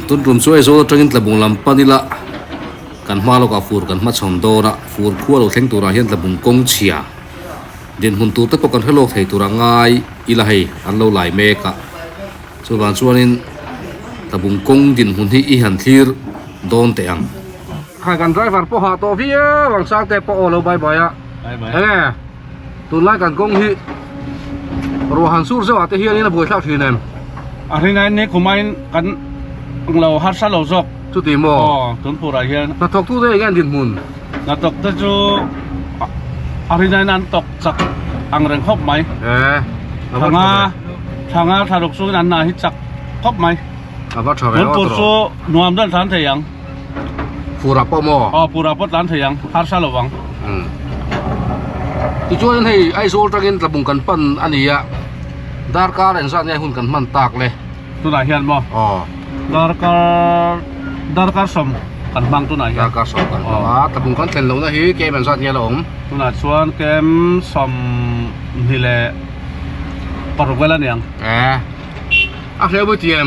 ตุนรุมช่วยโซ่จังอินตะบุงลำปานิละกันมาเราก็ฟูร์กันมาชนโดนะฟูร์ขั้วเราเท่งตัวเราเห็นตะบุงกงเชียเดินหุ่นตัวตะปกันให้โลกไทยตัวเราง่ายอีละให้อันเราหลายเมกะส่วนบางส่วนนี้ตะบุงกงดินหุ่นที่อีหันทีร์โดนเตียงใครกันไดรฟ์พอหาตัวพี่บางสักแต่พอเราบ่อยๆอ่ะเอ้ตุนไล่กันกงที่รัวหันสู้เสียว่าแต่เฮียนี่นะบ่อยข้าวทีนั่นอะไรนั่นเนี่ยคุณไม่กันเราฮัทซาเราจอกจุดที่มอตุนผู้ไรเฮียนักตกตู้ได้ยังดินมุนนักตกแต่จูอะไรนั่นตกสักอังเริงครบไหมทางทารกสู้นั้นน่ะฮิจักครบไหมตุนผู้สู้นวมด้านฐานเทียงฟูรับปอมอผู้รับด้านเทียงฮัทซาเราวังที่ช่วยให้ไอโซลตะกินตะบุงกันปั้นอันนี้อะดาร์การ์เอ็นซ่าเนี่ยหุ่นกันมันตากเลยตัวไหนเฮียนบ่ดาร์การ์สมกันบางตัวไหนดาร์การ์สมกันตะบุงกันเต็มลงนะฮีเกมเอ็นซ่าเนี่ยหลงตัวไหนส่วนเกมสมนี่แหละปรุกไว้แล้วเนี่ยอักเสบไม่เตรียม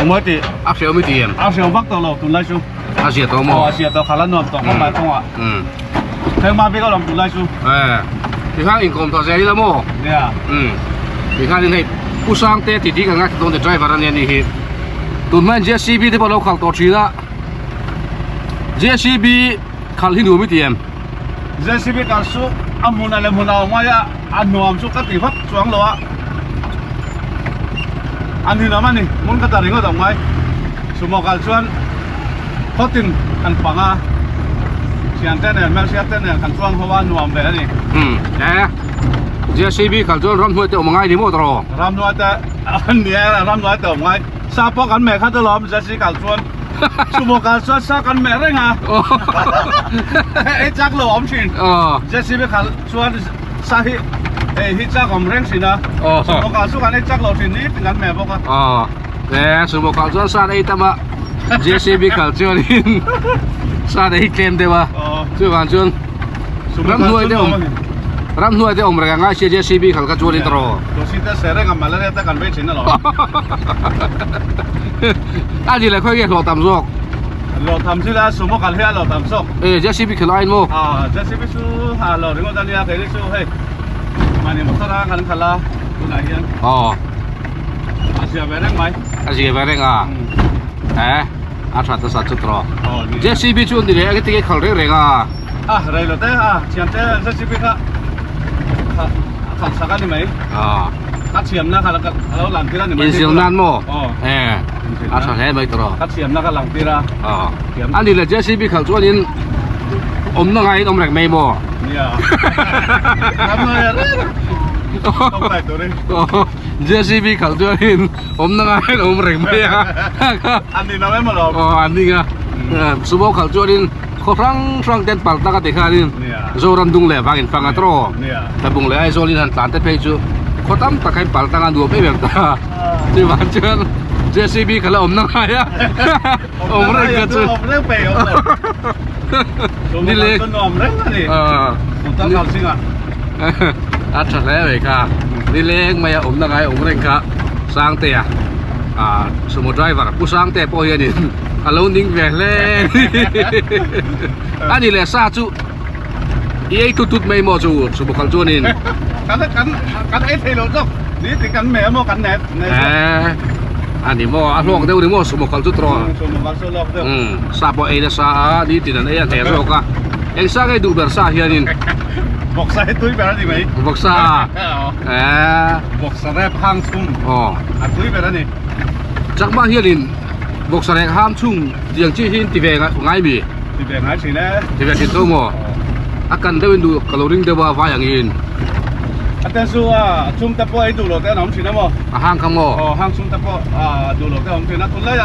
ไม่ตีอักเสบไม่เตรียมอักเสบบักตัวเราตัวไหนชูอาเซียตัวมออาเซียตัวขาลันนวมตัวเข้ามาตรงอ่ะเทมาพี่ก็ลองตัวไหนชูที่ข้างอินคอมตัวเสียแล้วมั้งเนี่ยที่ข้างนี่ผู้สร้างเตะติดที่กันงั้นตรงเดชไดรเวอร์เนี่ยนี่ตุนแม่ JCB ที่พอเราขับตัวชีละ JCB ขับที่หนูไม่เตรียม JCB ขับสู้อันมุนอะไรมุนเอาไม่อะอันหนูอันสู้ก็ตีพัดช่วงเราอะอันที่น้ำมันนี่มุนก็ตัดเองก็ต้องไว้สมมติการชวนเขาตินอันปังอะเสียงเต้นเนี่ยแม่เสียงเต้นเนี่ยขันช่วงเพราะว่าหนูอันแบบนี้JCB ขับจนรำหัวเตะออกมาง่ายดีมั้งตลอดรำหัวเตะอันนี้รำหัวเตะออกมาซาปอกันแม่ข้าตลอด JCB ขับชวนสมมติการชวนซากันแม่ได้ไงไอ้จักรหล่อมชินJCB ขับชวนซาฮิฮิจักรของเร่งสินะสมมติการสู้กันไอ้จักรหล่อชินนี่เป็นกันแม่บอกว่าแต่สมมติการชวนซาไอ้ตั้มะ JCB ขับชวนนี่ซาไอ้เกมเดียวช่วยกันชวนรำหัวเตะรำหัวเตะอมแรงง่ายเชียร์ JCB ขับกันชวนนี่ตลอดตัวสิ่งที่เสร็จกันมาแล้วแต่กันไม่ชินนะหรออันนี้แหละค่อยเกี่ยวกับตำซอกเราทำที่แล้วสมมติการเฮียเราทำซอกJCB ขับไล่มั้งJCB สู้เราถึงวันนี้เคยได้สู้เฮ้ยมาเนี่ยมันสร้างกันขันละตัวไหนเฮียอาเซียไปเร่งไหมอาเซียไปเร่งอาชาติศาสตร์จุดรอJCB ชวนดีเลยไอ้ที่เขาเร่งอะไรล่ะแต่เชียนแต่JCBขับสักกันได้ไหมคัดเชียมนะคัดแล้วหลังที่นั่นอินเสียงนั่นมั้งอาชาติให้ไม่ตรอคัดเชียมนะคัดหลังที่ละอันนี้แหละ JCB ขับชวนนี้อมยังไงอมแรงไม่มั้งเนี่ยทำไงต้องใส่ตัวนี้ JCB ขับชวนนี้อมยังไงอมแรงไม่อันนี้น้ำไม่มาหรอกอันนี้ไงสมมติขับชวนนี้orang ten palta ka tekharin zoran dung le bangin pangatro tabung le ai zolin han tante peju khotam takai palta nga du pe berta ti banchen JCB khala omna ya omre ka chu omre pe ni le omre ni utal kal singa acha le ve ka ni le maya omna ngai omre ka sang te ya sumo driver pu sang te po ya ni alo ning về lên anh đi là xa chú ý tút mây mò chú số một con chuột nín cắn ấy thì lỗ dốc đi thì cắn mẹ mò cắn nẹt anh đi mò ăn hoang đâu đi mò số một con chuột trò xa bỏ ấy là xa đi thì là ấy là thế rồi cả anh xa cái đủ bờ xa hiện nín bọc xa túi bờ gì mấy bọc xa bọc xa đẹp hang sung túi bờ này chắc bao hiện nín bọc sợi ham chung riêng chỉ hin thì về ngay bì thì về ngay chỉ nè thì về thì thôi mà akan đâu đủ calorie đâu vào yang in aten su chung tập ấy đủ rồi thế nóng chỉ nè mà hang không mà hang chung tập đủ rồi thế nóng chỉ nè tuần lấy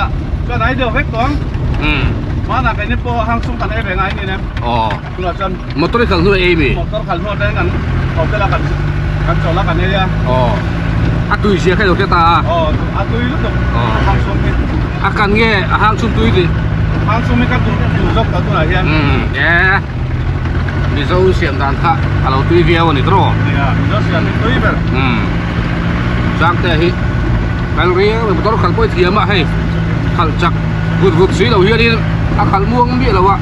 cho nãy được hết toán mà là cái nếp hang chung cần ấy về ngay nè tuần là chân motor khẩn nuôi em bì motor khẩn nuôi đấy ngắn học cái là cần chỗ là cần đây à tôi sẽ khai đầu tiên ta tôi lúc đó hang chung akan nghe hang chung túi đi hang chung mấy cái đủ dốc đó tôi là hiện vì dâu xiêm đàn thạ alo túi video này thôi dâu xiêm túi vậy giang tệ hi ขันเรียงมันต้องขันป่วยเทียมอะให้ขันจักกุดสีเราเฮียนี่ขันม่วงมีอะไรวะ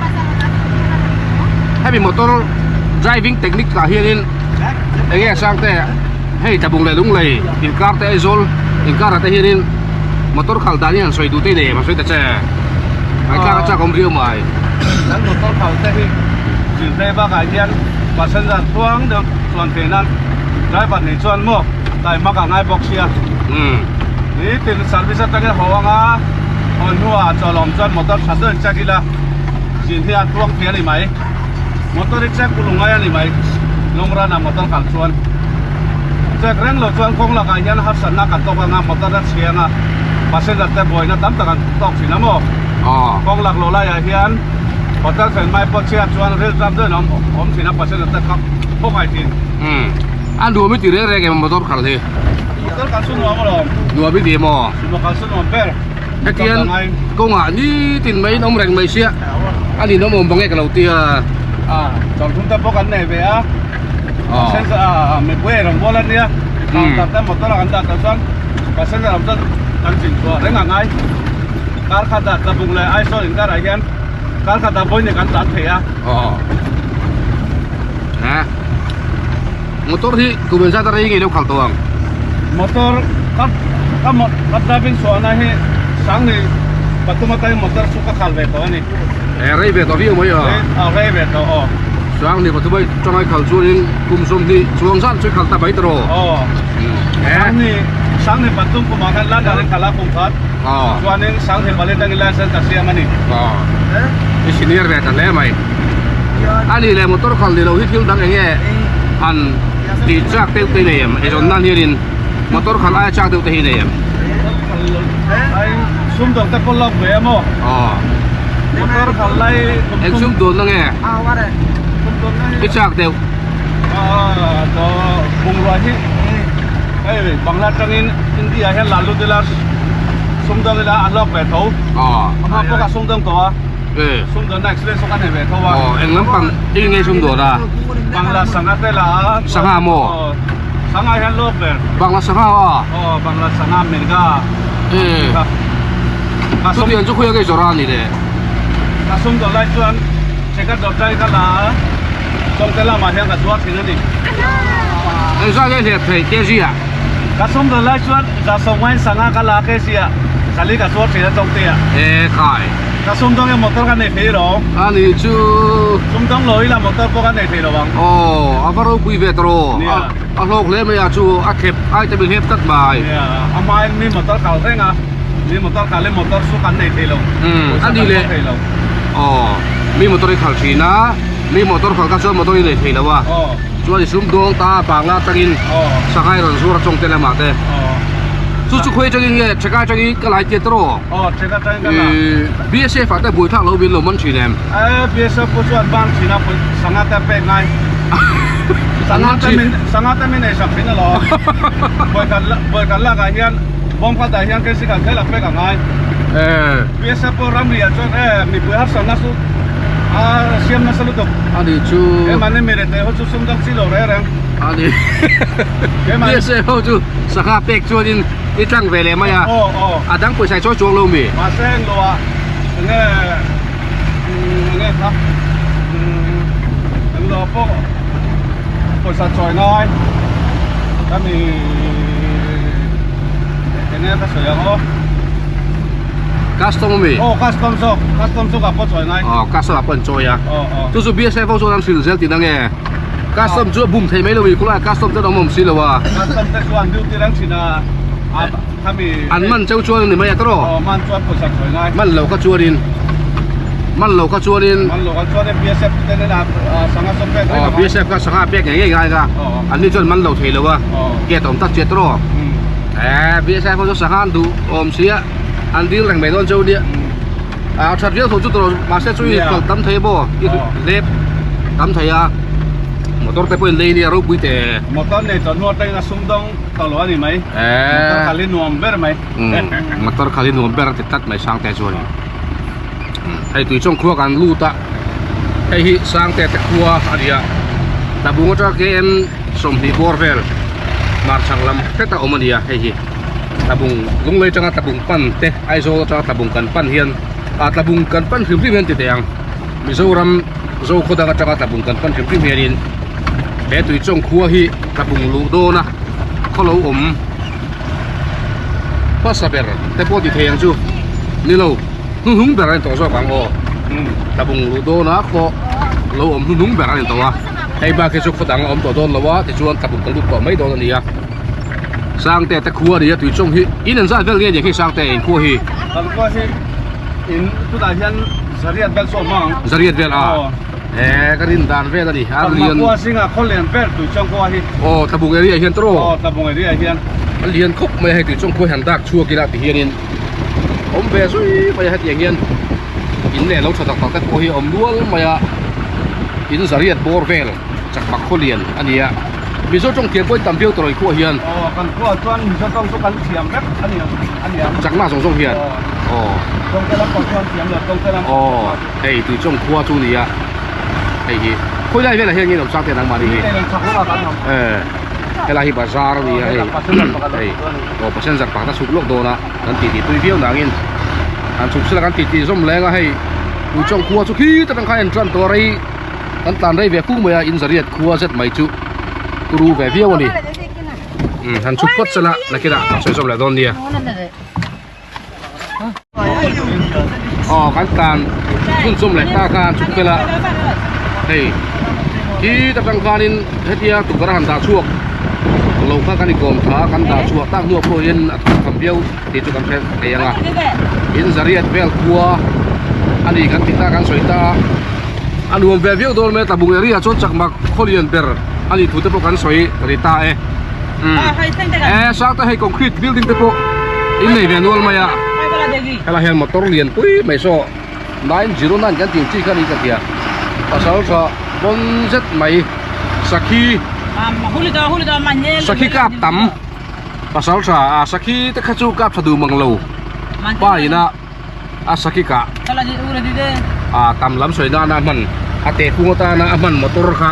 ให้เป็นมอเตอร์ driving technique กับเฮียนี่ไอ้แง่สร้างแต่ให้จับบุงเลยลุงเลยอินการแต่ไอโซลอินการแต่เฮียนี่มอเตอร์ขันตานี่สวยดูเท่เลยมาสวยแต่แช่ไอ้ข้าก็จะกำเรียวมา นั้นมอเตอร์เขาแต่ที่สิ่งใดบ้างไอ้เฮียนภาษาจันทร์ช่วงเดียวส่วนเทนั้นได้บัตรในส่วนมั่วได้มากับนายบอกเชียนี่ติดสารพิษตั้งแต่หัวงาอ่อนหัวจอลอมจนมอเตอร์ชัดเดินแจ็คกีฬาสิ่งที่อัดช่วงเพียนี่ไหมมอเตอร์แจ็คกุลงไงนี่ไหมลงร้านมอเตอร์ขันส่วนแจ็คเร่งรถส่วนคงหลักไอ้ยันหัดสันนักกันตกงามอเตอร์เชียงอ่ะภาษาจันทร์แต่บ่อยนะตั้มตะกันตกสินะโมคงหลักโลไล่ไอ้ยันมอเตอร์เส้นไม้ปอดเชียส่วนเรื่องจำเดินผมสินะภาษาจันทร์แต่ครับพวกไอ้ทีนอันดูไม่ตีเรื่องอะไรกันมอเตอร์ขันเลยมอเตอร์ขันส่วนหัวมั้งหรอดูไม่ดีมั้งมอเตอร์ขันส่วนหัวเป้ไอ้เทียนกงอ่ะนี่ติดไหมน้องแรงไม่เสียอันนี้น้องมองบังเอกเราเตี้ยจอมทุ่มตะปกันไหนเว้ยเส้นไม่เว้ยเราโบราณเนี่ยแต่มอเตอร์กันดัดแต่ส่วนภาษาจันทร์เราตั้งสินตัวเรื่องง่ายการขัดดัดตะบุงเลยไอ้โซ่อินการอะไรกันการขัดดัดบนในการตัดเถียนะมอเตอร์ที่กูเป็นชาติอะไรยังไงเดี๋ยวขับตัวมอเตอร์ก็ได้เป็นส่วนไหนสังนี่ปัจจุบันมอเตอร์สุขขับเวตัวนี่อะไรเวตัวพี่มั้ยอะไรเวตัวสังนี่ปัจจุบันจังไงขับส่วนนี้กุมสมที่ช่วงสั้นช่วยขับตาไปตรอสังนี่ปัจจุบันกูมากันล้านอะไรขับละกุมพัดส่วนนี้สังที่บาลีตั้งอิเลเซนตัดเสียมันนี่นี่ชินีร์เวตันแล้วไหมอันนี้เลยมอเตอร์ขับเราที่ทิ้งดังอย่างเงี้ยอันดีจักเต็มเลยไอ้จนนั่นเฮียดินมอเตอร์ขับไอ้จักเต็มที่เลยไอ้ซุ่มโดนตะกอนล็อกเบี้ยมั้งมอเตอร์ขับไล่ไอ้ซุ่มโดนนั่งไงไอ้จักเต็มตัวบุงรอยที่ไอ้บังลาจังอินเดียเห็นลาลุดิลาซุ่มโดนเลยละอันล็อกเบี้ยเขามาพวกซุ่มโดนตัวซุ่มโดนได้เสียสุกันเบี้ยเขาว่าเอ็งน้ำปังยังไงซุ่มโดนอ่ะบังลาสังกัดได้ละสังหาโมสังหาเห็นล็อกเบี้ยบังลาสังหาบังลาสังหาเมริกาทุกอย่างจะคุยกันจรานี่เลยกระสุนตัวไล่ชวนเช็คกันดอกใจกันละตรงแต่ละมาเห็นกันตัวที่นี่ไอ้สังเกตเห็นเกษีอ่ะกระสุนตัวไล่ชวนจะส่งไว้สังหากันละเกษีอ่ะสาลีกับตัวที่นี่ตรงเตี้ยขายกระสุนตัวเนี่ยมอเตอร์กันในที่หรออันนี้จูซุ่มต้องลอยละมอเตอร์พวกกันในที่หรอบังอาบารุกุยเวทโรอาโลกเล่ไม่อาจูอาเข็บไอจะเป็นเห็บตัดใบเนี่ยอามามีมอเตอร์เขาเร่งอ่ะมีมอเตอร์เขาเล่นมอเตอร์สู้กันในที่หรออันนี้เลยมีมอเตอร์เขาชีนะมีมอเตอร์เขาก็ช่วยมอเตอร์ในที่แล้ววะช่วยซุ่มดวงตาปากลาตะกินสักให้เราสู้รัชงเตลมาเต้สู้คุยจังงี้เช็คจังงี้ก็หลายเจ็ดโรเช็คจังกันละBSF แต่บุยท่าเราวินเรามันชีเนี่ยBSF ผู้ช่วยบ้านชีนะสังกัดแต่เป็นไงสังกัดแต่ไม่ในสังกัดหรอบ่อยกันละกันเฮียนบอมพัดแต่เฮียนก็สิกันแค่ละเป็นกันไงBSF รำเรียนจนมีผู้หัดสังกัดสู้เสียมนัสลุตุอันนี้จูมันนี่มีเรื่องที่สุ่มต้องสิโลเรื่องอันนี้BSF เขาจูสักเป็กชวนนี่ตั้งเวลาไหมอ่ะดังผู้ชายช่วยจวงลงมีมาเส้นรัวเนี่ยครับรอพวกผู้ชายจอยน้อยก็มีเนี่ยก็สวยอ๋อคัสตอมมีคัสตอมสุกับผู้ชายน้อยคัสตอมผู้ชายอ่ะทุกสุดBSF เขาชวนสิลเซลติดนั่งไงคัสตอมช่วยบุ้มเทไม่รู้มีคุณล่ะคัสตอมจะต้องมุมสิลวะคัสตอมจะชวนดูที่รังสินะอันมันเจ้าชวนนี่ไม่ยากหรอมันชวนผู้ชายน้อยมันเราก็ชวนดินมันเราก็ชวนดินBSF เนี่ยนะสังกัดสมเป็นBSF ก็สังกัดเป็กอย่างง่ายๆกันอันนี้จนมันเราเทเลวะเกี่ยต้องตัดเจ็ดหรอBSF เขาจะสังกัดดูเสียอันดีแหล่งไม่โดนเจ้าเดียชัดเยอะถูกจุดตัวมาเสียช่วยกดตั้มเทบ่เล็บตั้มเทียมอเตอร์แต่เป็นเลยเนี่ยรูปวิเตมอเตอร์เนี่ยตอนนู้นได้ก็สุ่มต้องตลอดนี่ไหมมอเตอร์ขาลีนวมเบอร์ไหมมอเตอร์ขาลีนวมเบอร์ติดตัดไม่ช่างแต่ชวนให้ตุยช่องครัวกันลู่ตะให้ช่างแต่ครัวอะไรอ่ะแต่บุ้งจะเกณฑ์สมที่บอร์เวลมาช่างลำแต่ตะอมันดีอ่ะให้ ตะบุงลุงเลยจังตะบุงปั้นเตะไอโซจังตะบุงกันปั้นเฮียนตะบุงกันปั้นถึงที่เฮียนติดยังมิโซรัมโซโคดังจังตะบุงกันปั้นถึงที่เฮียนเฮ้ตุยจงขัวฮีตะบุงลูโดนะเขาเราพัสเปอร์แต่พอติเทียงจูนี่เราหุ่งแบบนั้นตัวชอบฟังโอตะบุงลูโดนะเขาเราหุ่งแบบนั้นตัวไอ้บ้าแค่ชุกดังตัวโดนแล้ววะแต่ชวนตะบุงกันลูกตัวไม่โดนนี่อะสร้างแต่ขัวเดียตุยจงฮีอินนั่นซะเวลเงี้ยอย่างที่สร้างแต่ขัวฮีกันขัวฮีอินทุกอย่างสเรียดเบลส่วนมั่งสเรียดเวลก็รินดานเวลดิฮะเรียนขัวสิงห์คนเรียนเบลตุยจงขัวฮีตะบุงเรียเฮียนโตตะบุงเรียเฮียนเรียนครบไม่ให้ตุยจงขัวหันดักชัวกีฬาติเฮียนินผมเบสุยไม่ให้อย่างเงี้ยอินเนี่ยเราสตักตักขัวฮีล้วนมาอินสเรียดบอร์เวลจากปักโคเรียนอันนี้มีโซ่จงเทียนไว้ตำเที่ยวตัวอีกขัวเฮียนกันขัวส่วนมีโซ่ต้องสู้กันเทียมแบบอันนี้จากหน้าส่งเฮียนตรงกระลำก่อนส่วนเทียมเลยตรงกระลำไอ้ตุยจงขัวจุนี่ไอ้ฮีคุยได้เวลาเฮียนนี่เราสร้างแต่หนังมาดีเฮลาฮิบาซาร์นี่ไอ้เปอร์เซ็นต์จากปากตะสุกโลกโดนะนั่นตีตุยเที่ยวหนังอินอันสุกเสร็จกันตีส้มแรงก็ให้ตุยจงขัวสุขีแต่เป็นใครอันตรันตัวไรอันตันไรเวียคู่เมียอินสเรียดขัวเสร็จไม่จุกรูเวียวันนี้หันชุบพัดสละนักกีฬาสวยสมแล้วตอนนี้กันการขึ้นส้มแหลกตาการชุบไปละเฮ้ยที่ตะกังคานินเฮียตุกระหันดาช่วงลงข้ากันอีกกองขากันดาช่วงตั้งนัวโปรยินคำเดียวติดจุกันแค่ไหนยังอ่ะอินสเรียดเวลขัวอันนี้กันติดตากันสวยตาอันรวมเวียโดนเมตาบุงเรียชนจากมักโคเรียนเปอร์อันนี้ถูกเตปกันสวยริตาสักแต่ให้คอนกรีตบิลดิ้งเตปอินในเวียนวลมายาkalau yang motor lian pui meso 909 kan tinggi kan ikat dia pasal so bonset mai saki saki kap tam pasal sa saki te khachu kap sadu manglo pa ina saki ka tam lam soi na na man ate pungota na aman motor kha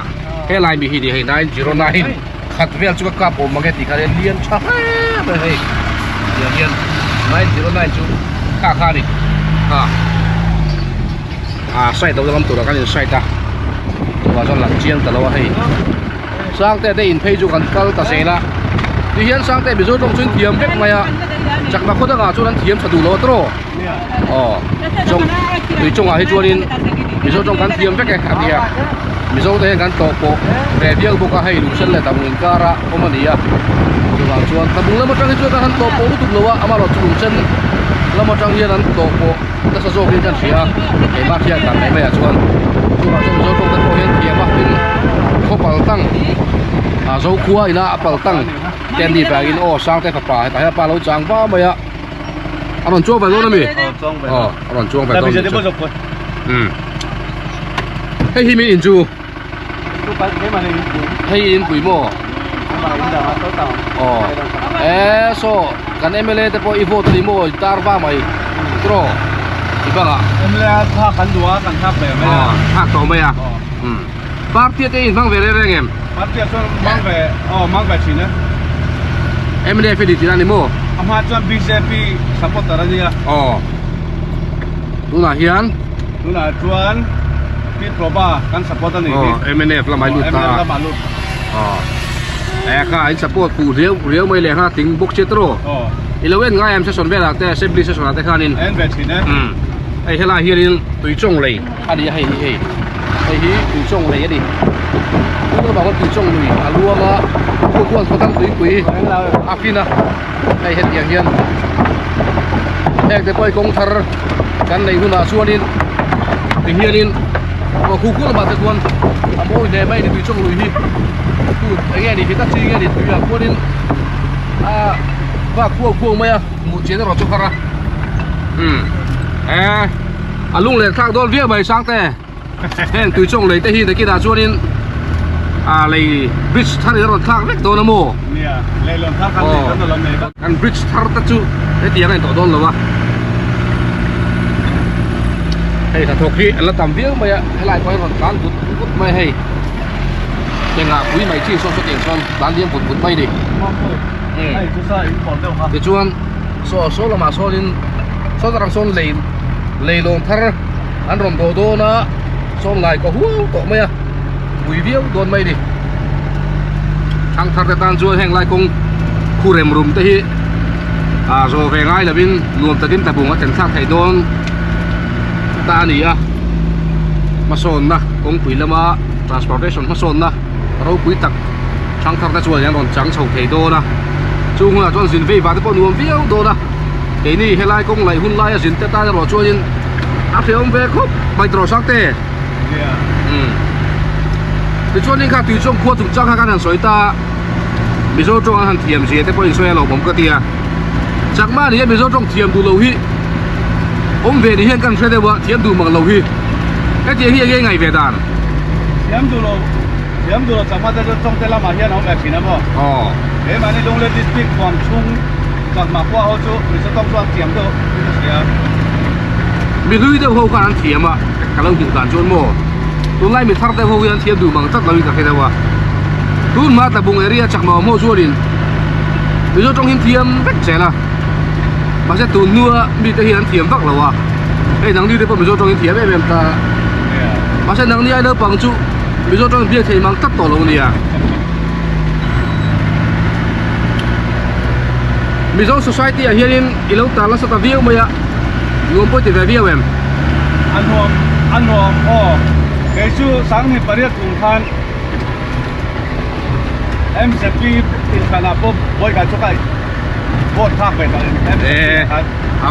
he lai mi hi di 909 khat vel chu kap o mageti kare lian cha ba hei lian 909 chuค่าดิใส่ตัวลำตัวกันใส่ตาตัวจนหลังเชียงแต่ละว่าให้สร้างแต่ได้อินเพย์จูกันก็ตัดเสียละดิเฮียนสร้างแต่บิโซตรงจุนเทียมเล็กมาจากมาคนต่างจุนนั้นเทียมสะดุโลตรจงดิจงให้จวนินบิโซตรงกันเทียมเล็กแค่เดียบิโซแต่กันโตโปแต่เดียวบุกให้ลูกเส้นเลยตะมุนการะโอมันดีอะจวนตะมุนแล้วมาจังให้จวนกันโตโปรู้ตุกเลวะอามาหลอดลูกเส้นแล้วมาจังเฮียนั้นโตโปแต่สะโซกินกันเสียไอ้บ้าเทียนกันไม่อยากชวนช่วงตะโกนเทียบ้าเป็นเขาปัลตั้งโซคัวอีน่าปัลตั้งเจนดีแปลกินสร้างแต่กับปลาแต่ปลาเราจังบ้าไม่อะอร่อยจ้วงไปตัวนั้นมีอร่อยจ้วงไปตัวนั้นให้ฮิมินอินจูให้อินปุ๋ยโม่โซกันเอเมเลแต่พออีโฟตัวนี้โม่ตาร์บ้าไหมตรออีบ้างอ่ะเอเมเลถ้ากันดัวกันทับเลยไม่หักต่อไหมอ่ะปาร์ตี้อินฟังเวรเรื่องเอ็มปาร์ตี้ส่วนมังเวชินะเอเมเลฟิลิตินานิโม่อามาจวน BJP support อะไรเนี่ยดูน่าเฮียนจวนพี่โปรบ้ากัน support อะไรนี่เอเมเลฟละไม่ลุตตาข้าอิน support ผู้เรียวไม่เลยฮะถึงบุกเชตโร่อีเลเว่นง่ายเอ็มเซสซอนเวลาแต่เซมบลีเซสซอนแต่ข้านินเวชินะไอ้เฮลาเฮียนินตุยจงเลยอันนี้ให้ตุยจงเลยดิคุณบอกว่าตุยจงเลยรัวมาพวกเขาตั้งตุยอาฟินะไอ้เฮ็ดอย่างเฮียนแต่ไปกงทาร์กันในหุ่นอาส่วนนินเฮียนินว่าคู่มาตะกวนอโมยเดไม่ตุยจงเลยนี่คือไอ้เงี้ยนี่พี่ตัดซีเงี้ยนี่ตุยพวกนินว่าคู่ไหมอ่ะหมู่เจนเราจุกคาระลุงเลยทางโดนเวียใบช้างแต่เห็นตุยจงเลยแต่ฮีแต่กีฬาส่วนนินอะไรบริดจ์ท่าเรือรถทางเล็กตัวน้ำโมเนี่ยเลยรถทางกันเลยกันเราเนี่ยกันบริดจ์ท่าตัดจูไอ้ที่ยังไงตัวโดนหรอวะไอ้ถ้าถูกที่แล้วตำเบี้ยไม่ให้ไล่ไปก่อนการบุดไม่ให้ยังไงคุยไม่ชี้ส่วนเองส่วนร้านเลี้ยงบุดไม่ดิ哎，就是一跑掉哈。 thì chuan so là mà so đến so rằng son lầy lồng thar ăn rồng đồ na son lại có hú tổ mày à bùi biếu đồn mày đi thằng thar cái tan chuan hẹn lại cùng khu rèm rùm tới hi rồi về ngay là bên luôn tới đến tại vùng ở tỉnh thác thầy đôn ta nỉ à mà son na ông quỷ là mà transportation mà son na rồi quỷ tắc thằng thar cái chuan yang còn trắng sầu thầy đôn na chung là chọn xin về và cái bọn nuông viêu đồ na cái này hay lại công lại hun lại xin tết ta rồi cho nên áp theo ông về khóc bài trò sáng tê thì cho nên các tùy trong khuôn chúng trang các hàng sỏi ta bị do trong hàng thiềm gì thế bọn xoay lẩu bóng cái tia chắc mà thì bị do trong thiềm đủ lâu hi ông về thì hiện cần xoay đây vợ thiềm đủ bằng lâu hi cái tia hi cái ngày về đàn thiềm đủ chắc mà đây trong tây làm mà hiện ông về chỉ nè bo cái mà này đông lên district Quảng Trungจากมาqua họ chỗ mình sẽต้องsoạn thiểm đâu mình lui đâu hậu khăn thiểm à cả lâu chịu đàn chôn mồ tôi lại mình thắt đâu hậu khăn thiểm đủ bằng tất lâu cả cái đâu à tôi mà tại vùng area chắc mà mua chua đi ví dụ trong hiện thiểm rất trẻ là mà sẽ tụi nua bị cái hiện thiểm vắt lâu à cái nắng đi đấy ví dụ trong hiện thiểm em ta mà sẽ nắng đi ai đâu bằng chú ví dụ trong hiện thiểm mang tất tổ lâu đi à bây giờ society ở hiện ilau ta là sao view mày ạ luôn bôi tiền view em anh hoàng cái chú sáng thì phải cùng than em sẽ đi tìm khả năng bôi cái chỗ cái bôi thác về em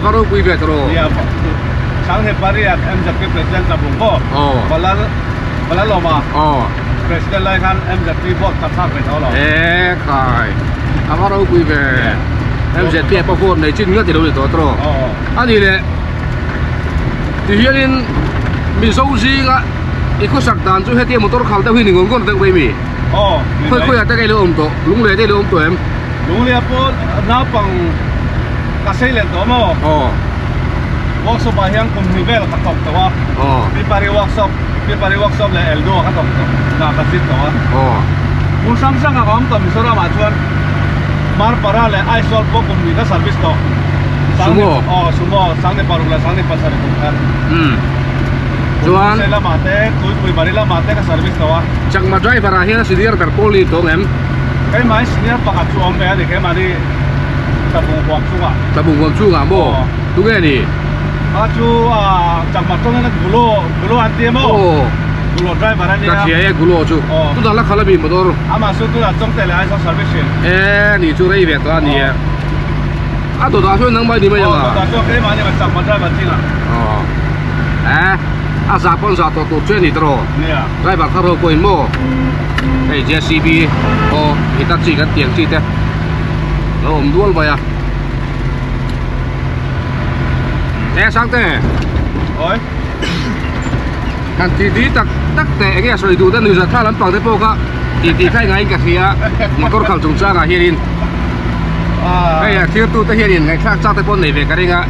vào đâu quý về rồi sáng thì phải em sẽ đi president là bùng bò và là lo mà president lại khăn em sẽ đi bôi thác về đó rồi khai vào đâu quý về em sẽ tiếp bao phone này chín nhất thì đâu được tốt anh đi này thì hiện mình sâu gì cả ít có sạc đàn cho hết tiền motor khảo tao huy ngon con tao bây mi khơi ở tay cái lỗ ôm tổ lúng lệ tay lỗ ôm tổ em lúng lệ po na bằng cái xe lên tổ mà workshop bahang cùng người về là khắc phục tổ đi pari workshop là Eldo khắc phục na khắc phục tổ muốn sang sang à không tầm số ra mà chuan mar para le ai sol po cùng người ta service to sumo sang này paru là sang này pasar cùng kan chuan sẽ là mate tôi bari là mate cái service to chắc mà driver à hiện senior per poli to em cái máy senior pak chu om be thì cái mà đi tập bùng quảng chu à bố đúng cái gì chu chắc mà trong cái gulo anh tiêm gulo driver anh cái gì gulo chu tu đang là khá là bị motor ama su tu là trong tele ai nè service ni chu đây về to nè đồ đó thôi nắng bay đi bây giờ đồ đó cái mà nhưng mà chắc mà driver chính à giá con giá to chuyện gì đó driver thao rồi quên mua cái JCB Hitachi cái tiền chi thế nó ôm đuôi vậy à sáng thế ôi kan ti tak te cái soi du dan nuza thalam pang te poka ti khai ngai ka khia motor khal chung cha ga hirin cái thiêu tu te hirin ngai thak cha te pon nei ve ka ringa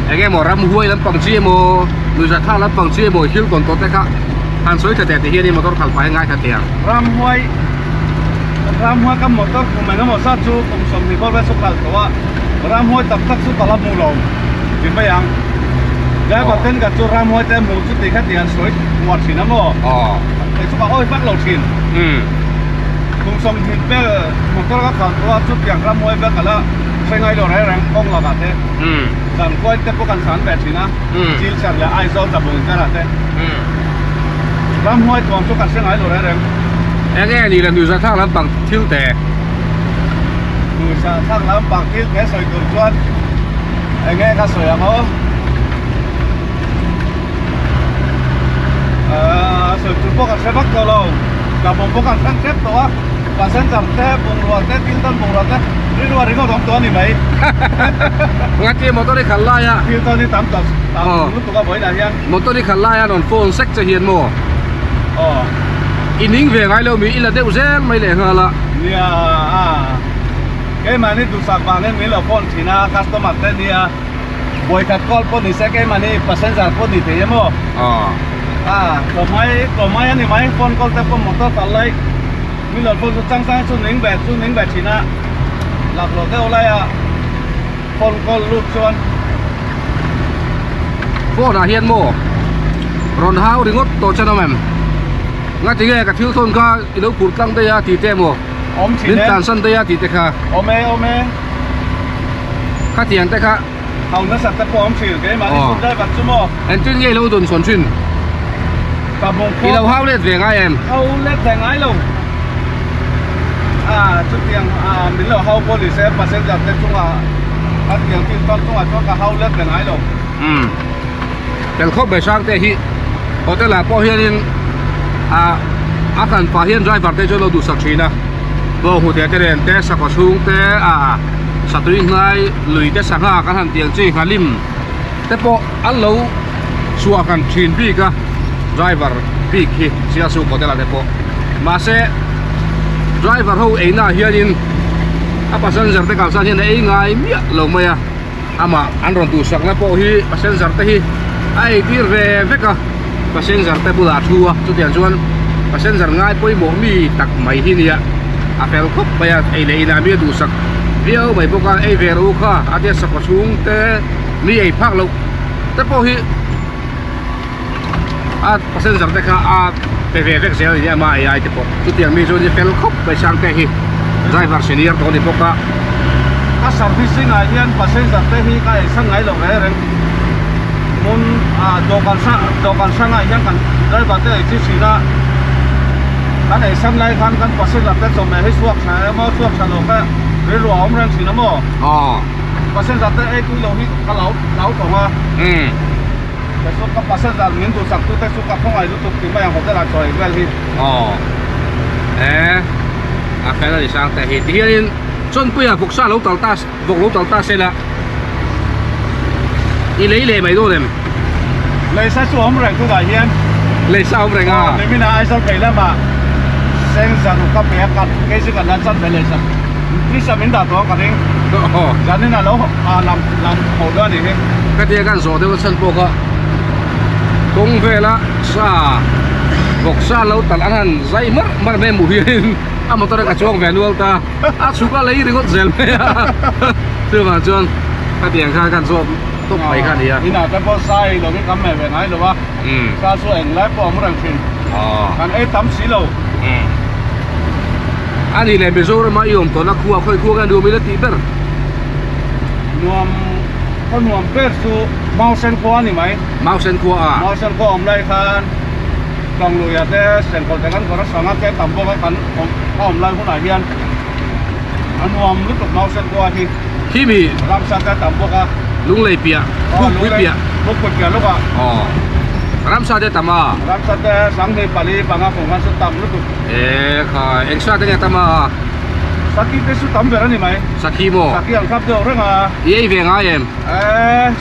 cái mo ram huai lam pang chi mo nuza thalam pang chi mo hil kon to te kha han soi te hirin motor khal pai ngai ka te ram huai cái motor của mình nó một sát chú cùng sầm thì bao vé số khal to ram huai tập tác số tala mu lo thì bây giờ cái còn tên cả chú ram huai tên mu chú thì khách tiền soi một chỉ nó mò cái chú bảo ôi bắt lẩu chín cùng sông thì bây một cái khảoตัวchútอย่างram huai bây cả làใช้ไงเราแรงองเราแบบนี้การกวนแต่พวกกันสารแบบนี้นะจีนสั่งแล้วไอโซจะบุญกันอะไรเram huaiตัวชุกกันใช้ไงเราแรงcái này là người ra thang lắm bằng thiếu tè người ra thang lắm bằng thiếu cái sợi tuần chuan anh nghe cái sợi không sợi tuần bốc ăn sẽ bắt đầu lâu cả bông bốc ăn tăng xếpตัวvà sen chậm thế bông loạn thế tin tân bông loạn thế đi loạn đi có đóngตัวนี่ไหม ngắt kia motor đi khẩn lại à tin tân đi tắm lúc tụi với đại nhân motor đi khẩn lại à còn phone sách cho hiền mồ in về ngay lâu mỹ là đều dễ mấy lẻ hơn là cái mà này tụi sạc vàng nên mỹ là phone chỉ na customer tên đi boy cắt call phone thì sẽ cái mà này passenger phone thì thế mà có máy anh máy phone call telephone motor tắt lấy mỹ là phone sang sang xuống nín bẹt chỉ na หลับหลดเท่าไรอ่ะคนก็ลุกชวน โฟนาเฮียนโมรอนเฮาดิงดโตชนะแมมงั้นที่แกกับทิวทนก็อีลูกปูดกังเตียตีเตโม อมฉี ลิ้น ด ตาลสันเตียตีเตค่ะ โอเมข้าเตียงเตค่ะ เขาเนื้อสัตว์แต่พอมฉีดเกมาที่สุดได้แบบชั่วโมง เอ็นจุนเย่เราโดนสวนชิน กับมงค อี ล เราเฮาเล็ดเวียงไอเอ็ม เขาเล็กแต่งไงลงจุดเตียงมิลเลอร์เขาโพลิเซฟเปอร์เซ็นต์จากเต็มช่วงอันเตียงที่ต้นช่วงช่วงกับเขาเล็กแต่งไงลง เป็นครบไปสร้างเตะฮีพอแต่ละพอเฮียนอาการพาเฮียนไดรเวอร์เตะจนเราดูสักทีนะบ่หัวเตะเดินเตะสักกสูงเตะสัตว์ยิ่งไงลุยเตะสังหากันหันเตียงจีกันลิมแต่พออันเราชัวกันชินปีกะไดรเวอร์ปีกฮีเสียสู้พอแต่ละแต่พอมาเสไดรเวอร์เขาเองน่ะเฮียนapa sensor te kalsa hian ei ngai mia lo maya ama an ron tu sak na po hi passenger te hi ai tir ve veka passenger te bula thua chu tian chuan passenger ngai poi mo mi tak mai hi nia a fel khop baya ei le ina mi du sak viau mai boka ei ve ru kha adia sak chung te mi ei phak lo te po hi a passenger te kha a pe ve vek sel ya ma ai te po chu tian mi chu ni fel khop bai sang te hi driver senior to ni boka ก็สร์วิสซิ่งไอ้ยันปัสเซนต์เตฮีก็ไอ้สั่งไงลงเลยเรื่องมุนดูกันสั่งไอ้ยันกันได้บัตรไอ้ที่สีน่ะกันไอ้สั่งไล่กันปัสเซนต์เตส่งมาให้สวกใช้มาสวกฉลองก็เรื่องรวมเรื่องสีน้ำมันปัสเซนต์เตไอ้คุยลงที่ก็เหลาของว่าแต่สุดกับปัสเซนต์เงินตัวสักตัวแต่สุดกับพวกไอ้รู้ตัวถึงไม่ยังผมได้รับจ่อยเวลที่อาแฟนอะไรสั่งแต่เหตุที่นี่จนเปียพวกซาลูกตัลตาพวกลูกตัลตาเสร็จละอีเล่ไม่ดูเลยเลยใช้ส่วนแรงตัวใหญ่เฮียนเลยสาวแรงไม่มีนาไอ้สักเพลแล้วมาเส้นสนุกกับเปียกันเกี่ยวกับนั้นสั้นไปเลยสักนี่สมินดาตัวกันเองกันนี่นะแล้วลำหัวด้านนี้ก็เดียกันโซ่เดี๋ยวฉันบอกก็ตรงเวลาซาพวกซาลูกตัลอันนั้นใจมันไม่หมุนอามาตัวเด็กช่วงแวนวัลตาสุกาเลยริงก็เซลเมียเชื่อมาจนก็เตียงข้ากันส่วนต้องไปข้านี้นี่น่ะแต่พอใส่เราไม่กำแม่เป็นไงหรือวะซาส่วนแล้วพอมันรังชินกันไอ้ตั้มสีเราอันนี้เลยเป็นโซ่มาอยู่ตัวนักขัวค่อยกันดูมีเลือดตีเตอร์นวมก็นวมเป็ดสูมาเซนคัวนี่ไหมมาเซนคัวมาเซนคัวอมไรกันลองลุยแต่เสียงคนแต่กันก็รักษาแค่ต่ำพวกกันอมไรคนไหนเฮียนอันนวมลึกกับมาเซนคัวที่มีรักษาแค่ต่ำพวกกันลุงเลยเปียลุงเปียลุงเปียลูกอ่ะรักษาได้ต่ำรักษาได้สังเกตปารีบางของกันสุดต่ำลึกค่ะเอ็กซ์ตร้าได้ต่ำสักกี่เป็นสุดต่ำแบบนี้ไหมสักกี่โมสักกี่อันครับเดียวเรื่องยี่เวียงไอเอ็ม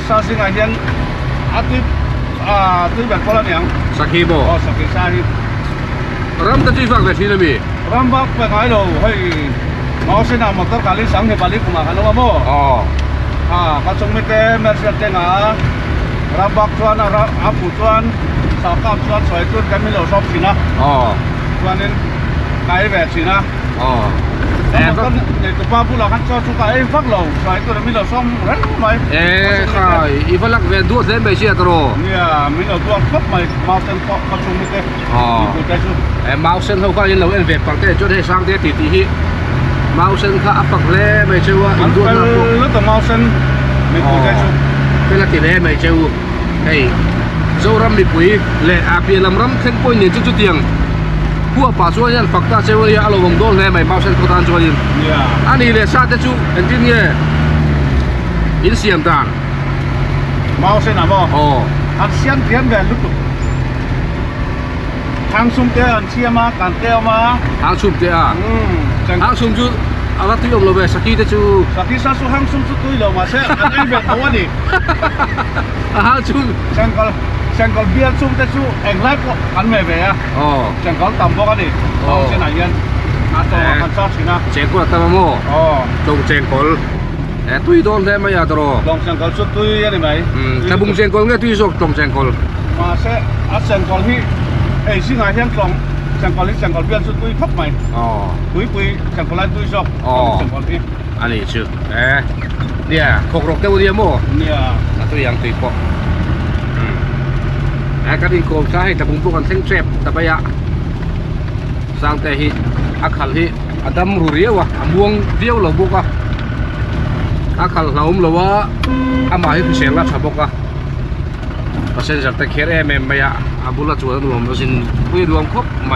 ซาซิงไอเฮียนอาทิตย์ที่แบบคนละอย่างสักกี่โมสักกี่ชาติรัมตัดจีฟักแบบที่นั่นมีรัมบักเป็นไงเราเฮ้ยมาเส้นมาต้องการลิสังเกตปารีกุมาฮัลโหลมาโม่ก็ชงไม่เต็มเมื่อเช้าเต็งรัมบักชวนอาปุชวนสาวกับชวนสวยจุดกันไม่เหลือชอบสินะชวนนี้ไก่แบบสินะแล้วก็ในตัวป้าผู้หลักขันชอบชุกไก่ฟักเราสวยตัวไม่เหลือชอบรันไหมค่ะอีฟักเวรดูเส้นไปเชียร์ตัวเนี่ยไม่เหลือตัวครบไหมมาเส้นก็ชงไม่เต็มมาเส้นเขาก็ยังเราเอ็นเวทปักเตะจุดให้สร้างเตะตีที่มาเส้นข้าปักเล่ไม่เชื่อว่าอันตัวนั้นรู้แต่มาเส้นไม่ถูกใจชุดเป็นละตีเล่ไม่เชื่อเฮ้ยโจรำมีปุ๋ยเล่อาเปียลำรำเข่งปุ๋ยเนี่ยจุดเตียงผู้ป่าช่วยยันฝักตาเชื่อว่าอารมณ์โดนเล่ไม่มาเส้นเขาทานช่วยยันอันนี้เล่ชาติจูเอ็นจินเนี่ยอินเสียมต่างมาเส้นอะไรบ่อันเสียนเทียนแบบลุกทางซุ่มเตี้ยอันเชียมาการเตี้ยมาทางซุ่มเตี้ยทางซุ่มจูอะไรที่องเราแบบสักทีเตจูสักทีสักทางซุ่มสุดตุ้ยเรามาเช่อันนี้แบบตัวนี้ทางซุ่มเช่นก็เบียร์ซุ่มเตจูเอ็งไล่ก็กันไม่ไปอ่ะเช่นก็ต่ำพวกกันดิเอาเช่นไหนยันตัวกันชอบสินะเจ้าก็ตามโม่ตรงเจ้าก็ตุ้ยโดนได้ไหมอะตัวลองเช่นก็สุดตุ้ยยังไงแต่บุ้งเจ้าก็เนี่ยตุ้ยสกตรงเจ้าก็มาเช่เช่นก็ที่สิ่งไหนที่ตรงเช่นก็ที่เช่นก็เบียร์สุดตุ้ยทับไหมตุ้ยปุยเช่นก็ไล่ตุ้ยชอบเช่นก็ที่ อันนี้ชื่อเนี่ยหกรกเต้าเดียโม่ เนี่ย ตัวอย่างตีปอกกันอีกโกมใช้แต่ผมพวกกันเส้นเจ็บแต่ไปอะสร้างแต่ฮิอาขัลฮิอดัมรูเรียวะอมวงเดียวเราบุกอะอาขัลเราว่าอามาฮิคือเสียงละชาวบุกอะเพราะฉะนั้นแต่เคสเมไปอะอาบุลจวนรวมเราสินคุยรวมครบไหม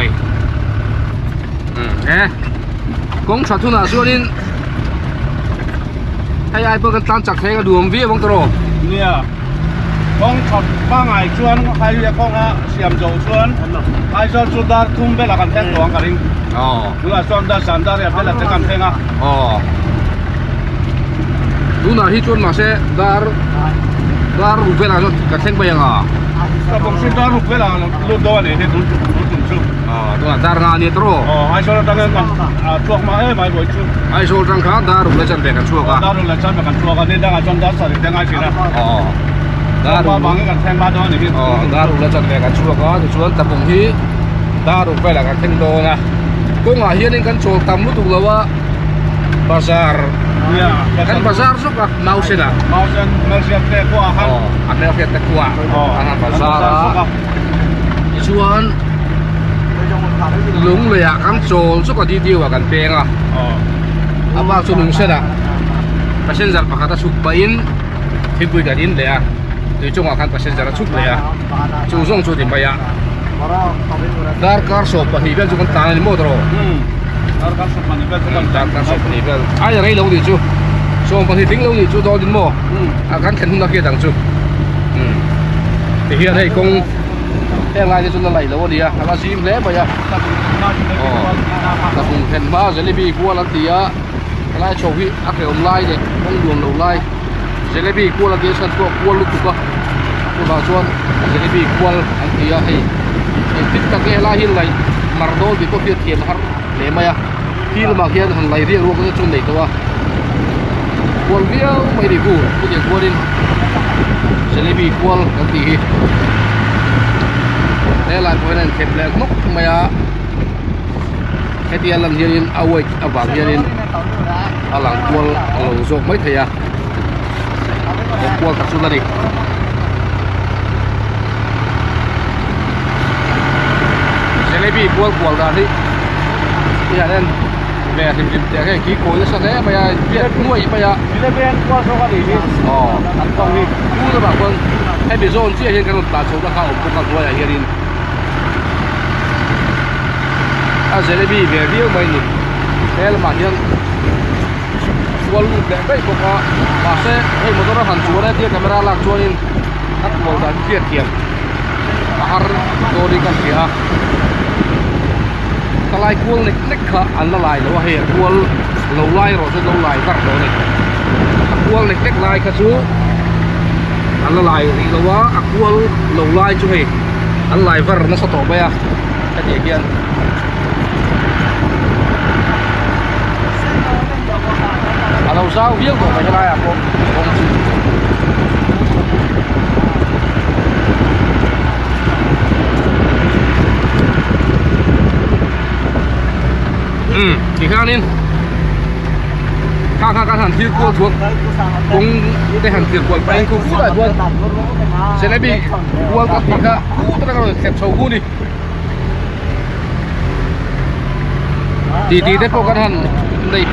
กงชัดทุนอ่ะส่วนนี้ให้ไอ้พวกกันตั้งจักรให้กันรวมวิ่งบังตรอเนี่ยcon chọt ba ngày chuan hai đứa con á xiêm dầu chuan hai cho chú ta thum bên là cần thêm đồ cả đi đúng là chuan ta sản ta đẹp bên là cái cần thêm á đúng là khi chuan mà sẽ dar rụt bên là cần thêm bây giờ ta cũng xin dar rụt bên là luôn đó này thì đúng chú đúng là dar ngàn nhiệt rồi hai cho ta cái cần chuột mà ấy mà rồi chú hai cho trang khác dar rụt lên chân để cần chuột à dar rụt lên chân để cần chuột nên đang chuan ta sản thì đang ai chỉ là Daru bang kan theng ba do ni hi. Daru la chan le kan chua ko tu chuan tapung hi daru pe la kan theng do na. Ko nga hian in kan chol tam mu tu lawa bazar. Ya, kan bazar sok ka mausen a. Mausen Malaysia te ko a han. Ane ke te ko a. Ana bazar a. Chuan lung le ya kan chol sok ka di diu kan peng a. Aba chu lung se da. Passenger pakata suk pa in thipui ka din le a. Từ trong akan passenger chuk le ya chu zong chu din ba ya dar car shop pa hi bel chu kan ta ni mo dro dar car shop ni bel dar car shop ni bel ai rei lo ni chu so pa hi ding lo ni chu do din mo akan khen na ke dang chu thì hiện đây công em lại cho nó lại lâu đi à là gì lẽ bây giờ là cùng khen ba jalebi qua là tí á lại cho vị ác cái ông lai đấy ông đường đầu lai jalebi qua là tí sản xuất qua lúc tục á tôi bảo cho jalebi qua anh tí á thì tích các cái lai hiện lại mà đâu thì có tiền tiền har lẽ mày à khi mà hiện hàng lại riêng luôn cái chung này thôi à qua video mày đi vui cái gì qua đi jalebi qua anh tí đây là cái này thép lẹt mốc mày à cái tiền làm gì nên ao ấy ao vàng gì nên ao làng quăng lồng rộng mấy thầy à quăng tập trung ra đi jalebi quăng ra đi bây giờ nên về thì cái ký cối nó sao thế bây giờ biết nuôi bây giờ jalebi quăng số cái gì ăn con đi cú nó bảo quăng hay bị zone chia hiện cái nó số nó cao cũng còn nuôi ở hiện jalebi về riêng mình thế là mà hiện quần lụt để cái của họ mà sẽ hay một cái hàn chúa đấy tia camera lạc chúa in các quần đã tiết kiệm har đồ đi cần kia cái lai quần này nách khá ăn nó lại nó hay quần lâu lai rồi sẽ lâu lai vắt đồ này quần này nách lai khá chú ăn nó lại thì lâu quá quần lâu lai chú hay ăn lại vắt nó sao tổ bây à cái gì kia đâu sao viết của mày cái này à cô thì khang nên khang hẳn thiệt cô xuống cũng cái hẳn thiệt của anh cũng rất là luôn sẽ lại bị qua các thằng khác cũ tất cả rồi kẹp sầu cũ đi thì thế cô cái hẳn đây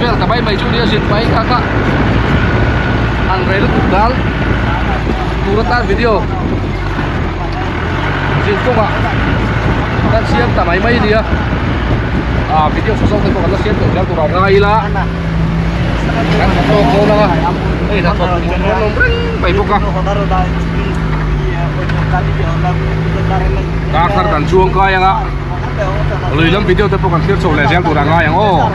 về là bay mấy chỗ đi diệt bay các ăn rei nó cũng dal turatan video diệt không ạ đang xem tầm mấy mấy đi à video số thì còn nó xem được đang tụi nó ngay là đang có nó đây là thuật nó bảy phút à các thằng chuông coi ạ lười lắm video tôi còn xem số lại xem tụi nó ngay ô